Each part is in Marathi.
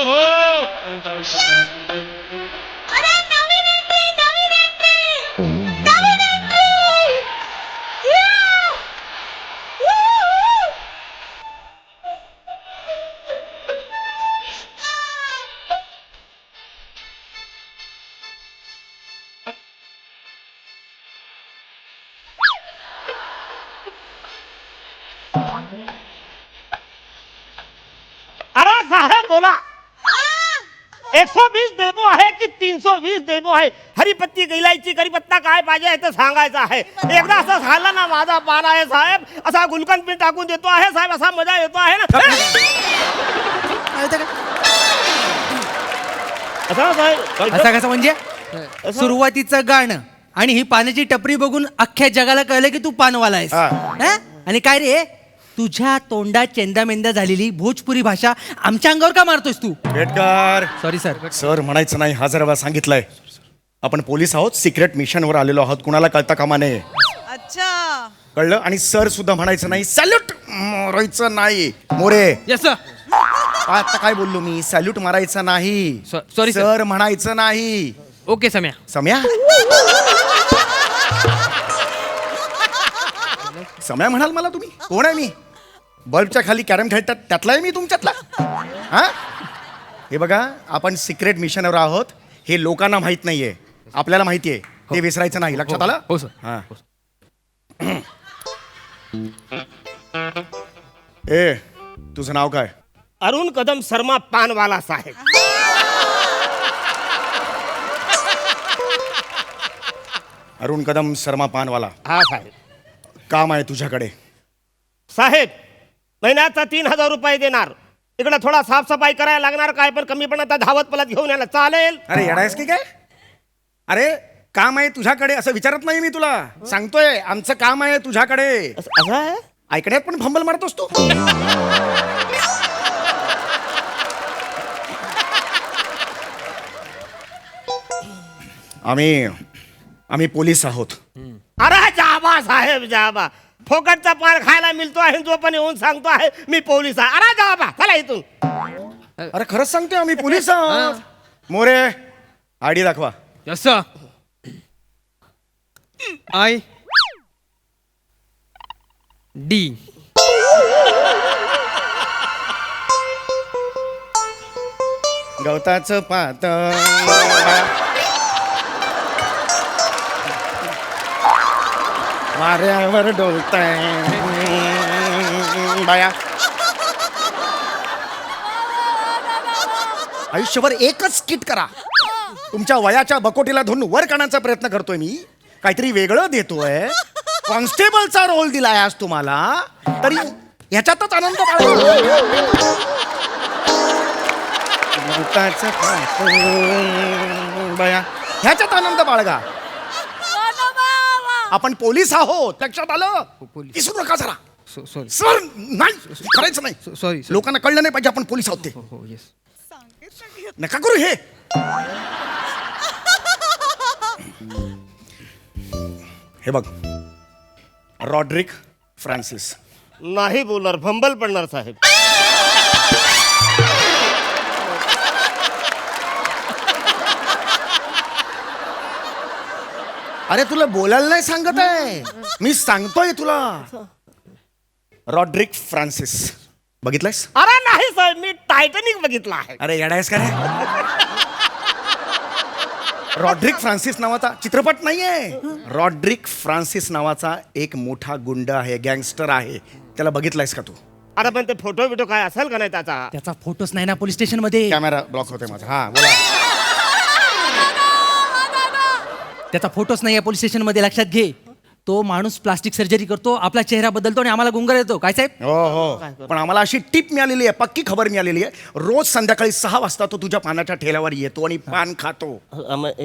अरे नवीन एंट्री, नवीन एंट्री, नवीन एंट्री. अरे साहेब बोला 120 देणो आहे की 320 देणो आहे. हरिपत्ती इलायची करीपत्ता काय पाहिजे आहे ते सांगायचं आहे. एकदा असं झालं ना माझा पान आहे साहेब असा गुलकंद पीठ टाकून देतो आहे साहेब असा मजा येतो आहे ना असा साहेब असं कसं म्हणजे सुरुवातीचं गाणं आणि ही पाण्याची टपरी बघून अख्ख्या जगाला कळलं की तू पानवाला आहेस. हं? आणि काय रे तुझ्या तोंडात चेंदामेंदा झालेली भोजपुरी भाषा आमच्या अंगावर का मारतोयस तू? Petkar sorry sir. सर म्हणायचं नाही, 1000 वेळा सांगितलंय. आपण पोलीस आहोत, सिक्रेट मिशनवर आलेलो आहोत, कुणाला कळता कामा नये. अच्छा. कळलं? आणि सर सुद्धा म्हणायचं नाही, सॅल्यूट मारायचं नाही. More yes sir. आता काय बोललो मी? सॅल्यूट मारायचं नाही. सॉरी सर म्हणायचं नाही. ओके सम्या. सम्या सम्या म्हणाल मला तुम्ही? कोण आहे मी? बल्बच्या खाली कॅरम खेळतात त्यातला आहे मी तुमच्यातला? हा हे बघा आपण सिक्रेट मिशनवर आहोत हे लोकांना माहित नाहीये, आपल्याला माहिती आहे. ते विसरायचं नाही. लक्षात आलं? हो सर. हा. ए तुझं नाव काय? अरुण कदम शर्मा पानवाला साहेब. अरुण कदम शर्मा पानवाला. हा साहेब. काम आहे तुझ्याकडे. साहेब महिन्याचा 3000 रुपये देणार. इकडे थोडा साफसफाई करायला लागणार. काय पण कमी पण आता धावत पलत घेऊन यायला चालेल? अरे येडायस की काय? अरे काम आहे तुझ्याकडे असं विचारत नाही मी तुला. सांगतोय आमचं काम आहे तुझ्याकडे. असं आहे? ऐकण्यात पण फंबल मारतोस तू. आम्ही पोलीस आहोत. अरे जाबा साहेब जाबा. फोकटचा पान खायला मिळतो आहे जो पण येऊन सांगतो आहे मी पोलीस आहे. अरे जाबा चला इथून. अरे खरंच सांगतोय आम्ही पोलीस आहोत. मोरे आयडी दाखवा. Yes sir. I D. गवताचं पात वाऱ्यावर डोलताय बाया. आयुष्यभर एकच किट करा. तुमच्या वयाच्या बकोटीला धरून वर काढण्याचा प्रयत्न करतोय मी. काहीतरी वेगळं देतोय. कॉन्स्टेबलचा रोल दिलाय आज तुम्हाला तरी ह्याच्यातच आनंद बाळगा. ह्याच्यात आनंद बाळगा. आपण पोलीस आहोत. लक्षात आलं? विसरू नका जरा. सॉरी. सर नाही करायचं नाही. सॉरी. लोकांना कळलं नाही पाहिजे आपण पोलीस आहोत ते. हो येस. नका करू हे. हे बघ रॉड्रिक फ्रान्सिस. नाही बोलणार फंबल पडणार साहेब. अरे तुला बोलायला नाही सांगत आहे मी, सांगतोय तुला. रॉड्रिक फ्रान्सिस बघितलंयस? अरे नाही साहेब मी टायटॅनिक बघितला आहे. अरे येडायस का रे? रॉड्रिक फ्रान्सिस नावाचा चित्रपट नाहीये. रॉड्रिक फ्रान्सिस नावाचा एक मोठा गुंड आहे, गँगस्टर आहे. त्याला बघितलायस का तू? अरे पण ते फोटो बिटो काय असेल का नाही त्याचा? त्याचा फोटोच नाही ना पोलीस स्टेशन मध्ये. कॅमेरा ब्लॉक होते माझा. हा बोला. त्याचा फोटोच नाही पोलीस स्टेशन मध्ये. लक्षात घे. तो माणूस प्लास्टिक सर्जरी करतो, आपला चेहरा बदलतो आणि आम्हाला गुंगर येतो. काय साहेब? हो हो. पण आम्हाला अशी टिप मिळालेली आहे, पक्की खबर मिळालेली आहे. रोज संध्याकाळी 6 वाजता तो तुझ्या पानाच्या ठेल्यावर येतो आणि पान खातो.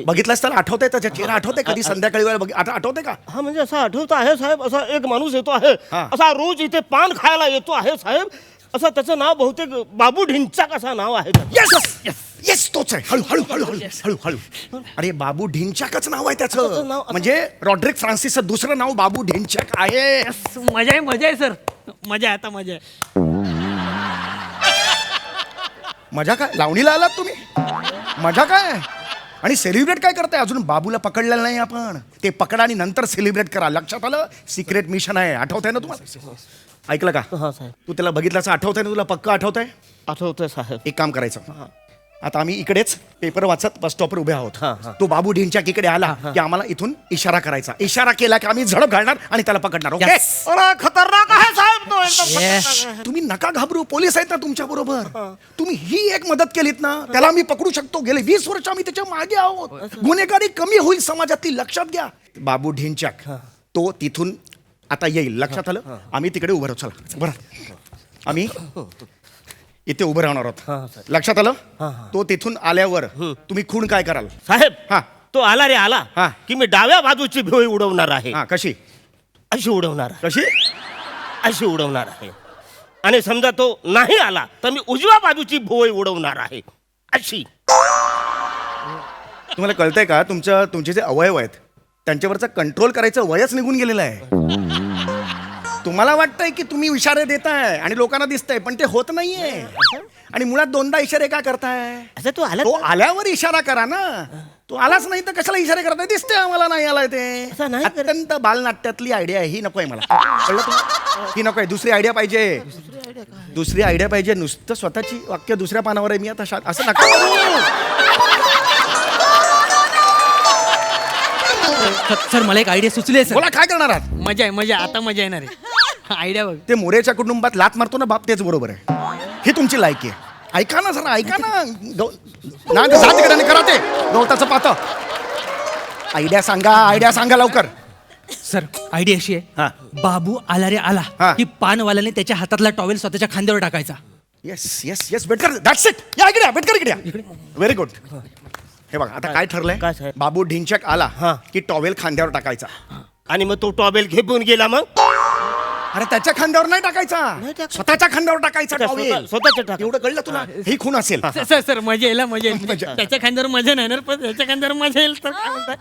बघितलंस त्याला? आठवतंय त्याचा चेहरा? आठवतंय कधी संध्याकाळी वेळ आठवतंय का? हा म्हणजे असं आठवत आहे साहेब. असा एक माणूस येतो आहे हा. असा रोज इथे पान खायला येतो आहे साहेब. असं त्याचं नाव बहुतेक बाबू ढिंचाक असं नाव आहे. येस येस येस तोच आहे. हळू हळू हळू हळू हळू हळू. अरे बाबू ढिंचाकच नाव आहे त्याचं. म्हणजे रॉड्रिक फ्रान्सिसचं दुसरं नाव बाबू ढिंचाक आहे. मजा आहे, मजा आहे सर. मजा आहे, आता मजा आहे. मजा काय लावणीला आलात तुम्ही? मजा काय? आणि सेलिब्रेट काय करताय? अजून बाबूला पकडलेलं नाही आपण. ते पकडा आणि नंतर सेलिब्रेट करा. लक्षात आलं? सिक्रेट मिशन आहे. आठवतंय ना तुम्हाला? ऐकलं का? हा साहेब. तू त्याला बघितलं असं आठवतंय ना तुला? पक्का आठवतंय? आठवतोय साहेब. एक काम करायचं, आता आम्ही इकडेच पेपर वाचत बस स्टॉपवर उभे आहोत. हा, हा. तो बाबू ढिंच्याक इकडे आला की आम्हाला इथून इशारा करायचा. इशारा केला की आम्ही झडप घालणार आणि त्याला पकडणार. ओके? Yes. अरे खतरनाक आहे साहेब तो एकदम Yeah. खतरनाक आहे. तुम्ही नका घाबरू, पोलीस आहेत ना तुमच्या बरोबर. तुम्ही ही एक मदत केलीत ना, त्याला आम्ही पकडू शकतो. गेले 20 वर्ष आम्ही त्याच्या मागे आहोत. गुन्हेगारी कमी होईल समाजातली. लक्षात घ्या. बाबू ढिंच्याक तो तिथून आता येईल. लक्षात आलं? आम्ही तिकडे उभं राहू. चला बरं, आम्ही इथे उभं राहणार आहोत. लक्षात आलं? तो तिथून आल्यावर तुम्ही खून काय कराल? साहेब हा. तो आला रे आला हा. की मी डाव्या बाजूची भोई उडवणार आहे. हा, कशी अशी उडवणार आहे. कशी? अशी उडवणार आहे. आणि समजा तो नाही आला तर मी उजव्या बाजूची भोई उडवणार आहे. अशी. तुम्हाला कळतंय का? तुमचे जे अवयव आहेत त्यांच्यावरचा कंट्रोल करायचं वयच निघून गेलेलं आहे. तुम्हाला वाटतंय की तुम्ही इशारे देताय आणि लोकांना दिसतंय, पण ते होत नाहीये. आणि मुळात दोनदा इशारे का करताय? असं तो आला तो आल्यावर इशारा करा ना. तो आलाच नाही तर कशाला इशारे करताय? दिसतंय आम्हाला नाही आलाय ते. असं नाही करत. अत्यंत बालनाट्यातली आयडिया आहे ही. नकोय मला. कळलं तुम्हाला? ही नकोय. दुसरी आयडिया पाहिजे. दुसरी आयडिया पाहिजे. नुसतं स्वतःची वाक्य दुसऱ्या पानावर आहे मी आता असं नका करू. सर मला एक आयडिया सुचली आहे सर. बोला, काय करणार आहात? मजा आहे, मजा. आता मजा येणार आहे. आयडिया बघ. ते मोरेच्या कुटुंबात लात मारतो ना बाप, तेच बरोबर आहे. ही तुमची लायकी आहे. ऐका ना सर, ऐका ना. ना जा तिकडे आणि करा ते गवताचं पात. आयडिया सांगा लवकर. सर आयडिया अशी हा. आहे, बाबू आला रे आला हा. की पानवाल्याने त्याच्या हातातला टॉवेल स्वतःच्या खांद्यावर टाकायचा. Yes yes yes, Betkar. That's it. या इकडे, बेटकर इकडे या. Very good. हे बघा आता काय ठरलंय? काय साहेब? बाबू ढिंच्याक आला हा. की टॉवेल खांद्यावर टाकायचा. आणि मग तो टॉबेल घेऊन गेला मग अरे त्याच्या खांद्यावर नाही टाकायचा, स्वतःच्या खांद्यावर टाकायचा टॉवेल. स्वतःच्या टाक. एवढं कळलं तुला? ही खून असेल. सर सर मजा येईल, मजा येईल. मजा. त्याच्या खांद्यावर मजा नाही येणार, पण त्याच्या खांद्यावर मजा येईल. तर काय म्हणताय?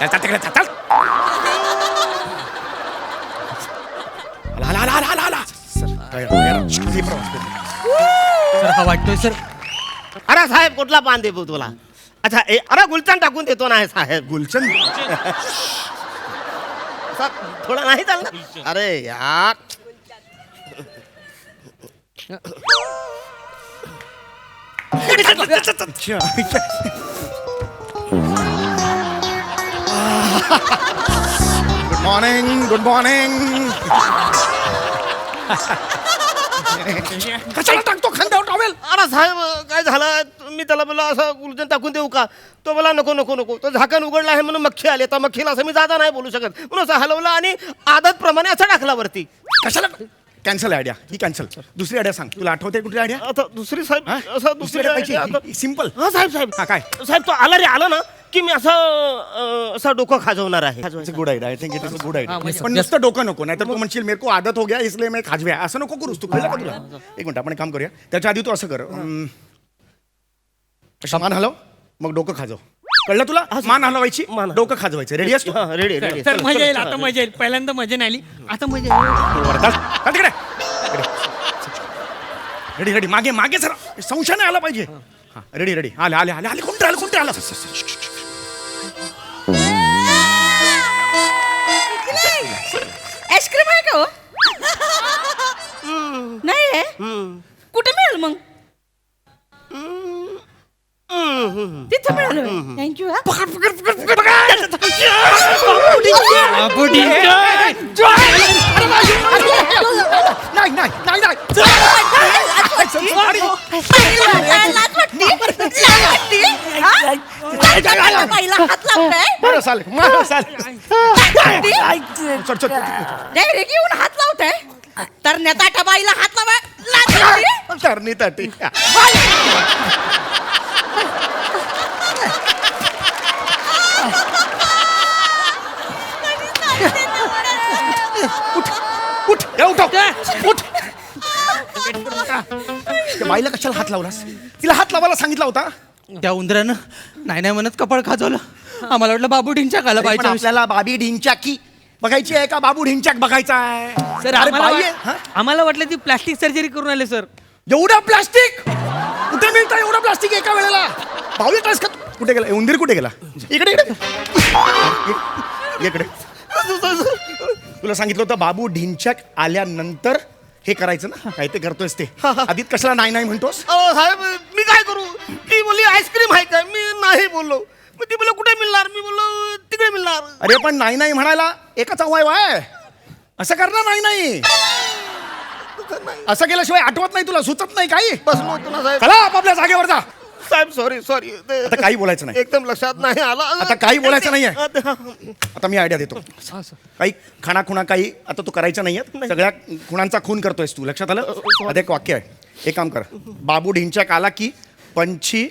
चल तिकडे चल. आला. सर हा वाटतोय सर. अरे साहेब कुठला पान देतो तुला? अच्छा अरे गुलचान टाकून देतो ना साहेब. गुलशन. असा थोडा नाही चालणार. अरे यार गुड मॉर्निंग. कशाला टाकतो खांद्यावर टॉवेल? अरे साहेब काय झालं? मी त्याला बोला असं गुलचान टाकून देऊ का? तो बोला नको नको नको. तो झाकण उघडला आहे म्हणून मक्खी आले. तर मक्खीला असं मी जादा नाही बोलू शकत म्हणून असं हलवलं आणि आदत प्रमाणे असं टाकला वरती. कशाला? कॅन्सल आयडिया ही. कॅन्सल. दुसरी आयडिया सांग. तुला आठवते कुठली आयडिया? आता दुसरी साहेब हा? असं दुसरी idea पाहिजे. सिम्पल. हा साहेब साहेब हा, काय? साहेब तो आला रे आला ना की मी असं डोकं खाजवणार आहे. Good idea. I think it is a good idea. म्हणजे- पण नुसतं डोकं नको, नाहीतर तू म्हणशील मेरे को आदत हो गया इसलिए मैं खाजव्या. असं नको करूस तू. कळलं का तुला? एक मिनिट, आपण एक काम करूया. त्याच्या आधी तू असं कर. मान हलव, मग डोकं खाजव. कळलं तुला? मान हलवायची, मान. डोकं खाजवायचं. रेडी असतो? रेडी रेडी सर मजा येईल, आता मजा येईल. पहिल्यांदा मजा नाही आली, आता मजा येईल. तिकडे रेडी रेडी. मागे मागे सर, संशय नाही आला पाहिजे. Ready ready. आले आले आले आले. कोणते आलं? कोणते आलं? आईस्क्रीम आहे का हो? नाही आहे? कुठे मिळेल मग? तिथं मिळालं. थँक्यू. नाही नाही नाही नाही. बरं चालेल. बरं चालेल. चल चल. डायरेक्ट येऊन हात लावताय. तर नेता बाईला हात लावा. तरणी ताटी. उठ या, उठ उठ. त्या बाईला कशाला हात लावलास? तिला हात लावायला सांगितला होता. त्या उंदरानं नाही नाही म्हणत कपाळ खाजवलं. आम्हाला वाटलं बाबू ढिंच्याक आला पण पाहिजे. आपल्याला बाबी ढिंच्याकी बघायची आहे का बाबू ढिंच्याक बघायचा आहे? सर अरे बाई आहे. हा? आम्हाला वाटलं ती प्लास्टिक सर्जरी करून आले सर. एवढं प्लास्टिक कुठे मिळतं एवढं प्लास्टिक एका वेळेला? भाऊ ट्रेस का कुठे गेला? उंदीर कुठे गेला? इकडे इकडे इकडे. तुला सांगितलं होतं बाबू ढिंच्याक आल्यानंतर हे करायचं ना, काय ते करतोयस ते. आधीच कशाला नाही नाही म्हणतोस? अहो साहेब मी काय करू? ती बोलली आईस्क्रीम आहे काय? मी नाही बोललो. मग ती बोललो कुठे मिळणार? मी बोललो तिकडे मिळणार. अरे पण नाही नाही म्हणायला एकाचा वाय वाय असं करणार नाही नाही. असं केल्याशिवाय आठवत नाही तुला, सुचत नाही काही. बसलो होतो ना साहेब. चला आपापल्या जागेवर जा. साहेब सॉरी आता काही बोलायचं नाही. एकदम लक्षात नाही आला. आता काही बोलायचं नाहीये. आता मी आयडिया देतो. काही खाणाखुणा काही आता तू करायचं नाहीये. सगळ्या खुणांचा खून करतोयस तू, लक्षात आलं? आता एक वाक्य आहे, एक काम कर. बाबू ढिंच्याक आला की पंछी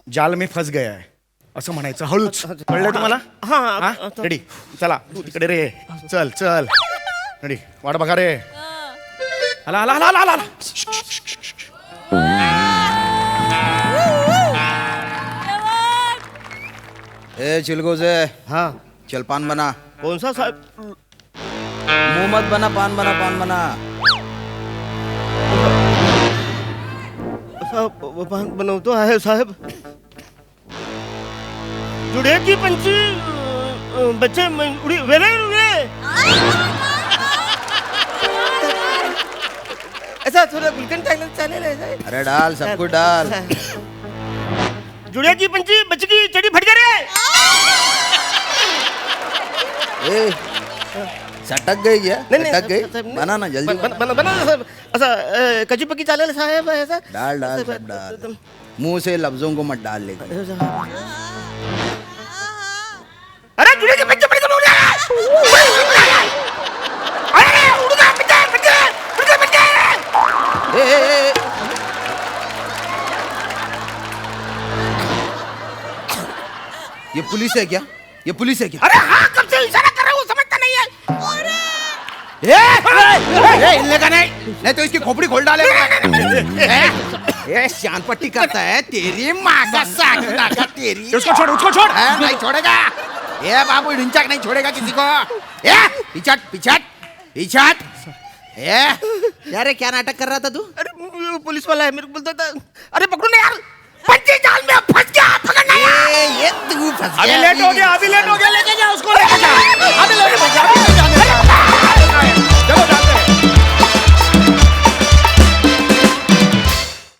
जाल में फस गया है असं म्हणायचं हळूच. कळलं तुम्हाला? हा. रेडी? चला तू तिकडे रे. चल चल रेडी. वाट बघा रे. आला आला आला आला आला. ए चिलगोजे, हाँ चल पान बना. कौन सा साहेब? मुंह मत बना, पान बना, पान बना. साहेब पान बनवतो आहे साहेब. जुड़े की पंछी बच्चे उड़ी वेले उड़े. ऐसा थोड़ा गुलकंद टाकलं चालेल आहे साहेब? अरे डाल, सब कुछ डाल. जुड़े की पंछी बच्चे की चढ़ी फट गई रे. ए, सटक गई क्या? नहीं, सटक गई. साहेब, नहीं. बना ना जल्दी. बना ना साहेब. असं कच्ची पक्की चालेल साहेब ऐसा? डाल डाल सब डाल. मुंह से लफ्जों को मत डाल लेकिन. अरे जुड़े की पंछी बड़ी उड़ गया. अरे उड़ गया पंछी. ए, ए, ए, ए. ये पुलिस है क्या? ये पुलिस है क्या? अरे हाँ कब से इशारा कर रहा हूँ समझता नहीं है. हिलने का नहीं तो इसकी खोपड़ी खोल डालेगा. ये शान पट्टी करता है. तेरी माँ का साग नाका तेरी. उसको छोड़, उसको छोड़. नहीं छोड़ेगा. ये बाबू ढिंचाक नहीं छोड़ेगा किसी को. ये पिछाट पिछाट पिछाट. ये यार ये क्या नाटक कर रहा था तू? अरे पुलिस वाला है मेरे को बोलता था अरे पकड़ो ना यार पंछी जाल में फंस गया पकड़ना यार. ये तू फंस अभी गया. लेट हो गया, अभी लेट हो गया. लेके